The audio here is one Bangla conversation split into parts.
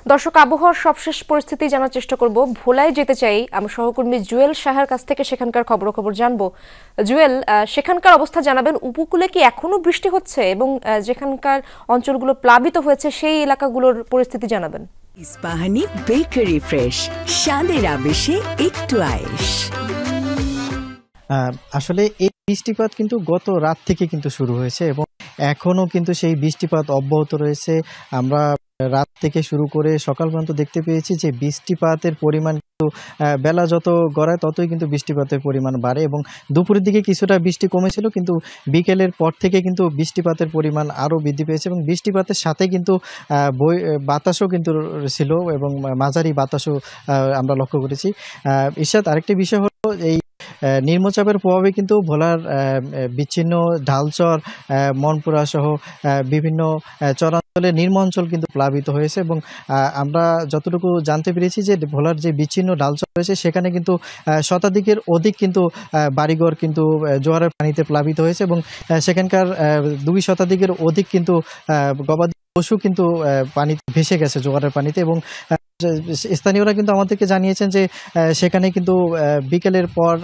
দর্শক, আবহাওয়ার সবশেষ পরিস্থিতি জানার চেষ্টা করব। ভোলায় যেতে চাই, আমার সহকর্মী জুয়েল সাহার কাছ থেকে সেখানকার খবর জানবো। জুয়েল, সেখানকার অবস্থা জানাবেন। উপকূলে কি এখনো বৃষ্টি হচ্ছে এবং যেখানকার অঞ্চলগুলো প্লাবিত হয়েছে সেই এলাকাগুলোর পরিস্থিতি জানাবেন। ইস্পাহানি বেকারি ফ্রেশ, স্বাদের আবেশে একটু আয়েশ। আসলে এই বৃষ্টিপাত কিন্তু গত রাত থেকে কিন্তু শুরু হয়েছে এবং এখনো কিন্তু সেই বৃষ্টিপাত অব্যাহত রয়েছে। আমরা রাত থেকে শুরু করে সকাল পর্যন্ত দেখতে পেয়েছি যে বৃষ্টিপাতের পরিমাণ কিন্তু বেলা যত গড়ায় ততই কিন্তু বৃষ্টিপাতের পরিমাণ বাড়ে এবং দুপুরের দিকে কিছুটা বৃষ্টি কমেছিল, কিন্তু বিকেলের পর থেকে কিন্তু বৃষ্টিপাতের পরিমাণ আরও বৃদ্ধি পেয়েছে এবং বৃষ্টিপাতের সাথে কিন্তু বাতাসও কিন্তু ছিল এবং মাঝারি বাতাসও আমরা লক্ষ্য করেছি। ইরশাদ, আরেকটি বিষয় হলো এই নিম্নচাপের প্রভাবে কিন্তু ভোলার বিচ্ছিন্ন ঢালচর, মনপুরা সহ বিভিন্ন চরাঞ্চলের নিম্ন অঞ্চল কিন্তু প্লাবিত হয়েছে এবং আমরা যতটুকু জানতে পেরেছি যে ভোলার যে বিচ্ছিন্ন ঢালচর রয়েছে সেখানে কিন্তু শতাধিকের অধিক কিন্তু বাড়িঘর কিন্তু জোয়ারের পানিতে প্লাবিত হয়েছে এবং সেখানকার 2 শতাধিকের অধিক কিন্তু গবাদি পশু কিন্তু পানিতে ভেসে গেছে জোয়ারের পানিতে এবং স্থানীয়রা কিন্তু আমাদেরকে জানিয়েছেন যে সেখানে কিন্তু বিকেলের পর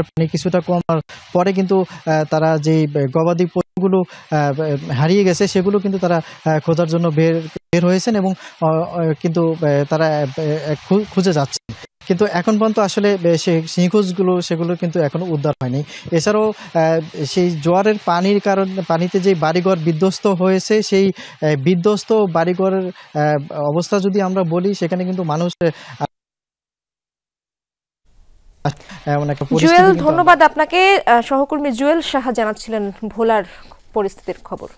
পানি কিছুটা কমার পরে কিন্তু তারা যে গবাদি পশুগুলো হারিয়ে গেছে সেগুলো কিন্তু তারা খোঁজার জন্য বের হয়েছেন এবং কিন্তু তারা খুঁজে যাচ্ছেন, কিন্তু এখন পর্যন্ত আসলে নিখোঁজগুলো সেগুলো কিন্তু এখনো উদ্ধার হয়নি। এছাড়াও সেই জোয়ারের পানিতে যে বাড়িঘর বিধ্বস্ত হয়েছে সেই বিধ্বস্ত বাড়িঘরের অবস্থা যদি আমরা বলি, সেখানে কিন্তু মানুষ জুয়েল, ধন্যবাদ আপনাকে। সহকর্মী জুয়েল সাহা জানাচ্ছিলেন ভোলার পরিস্থিতির খবর।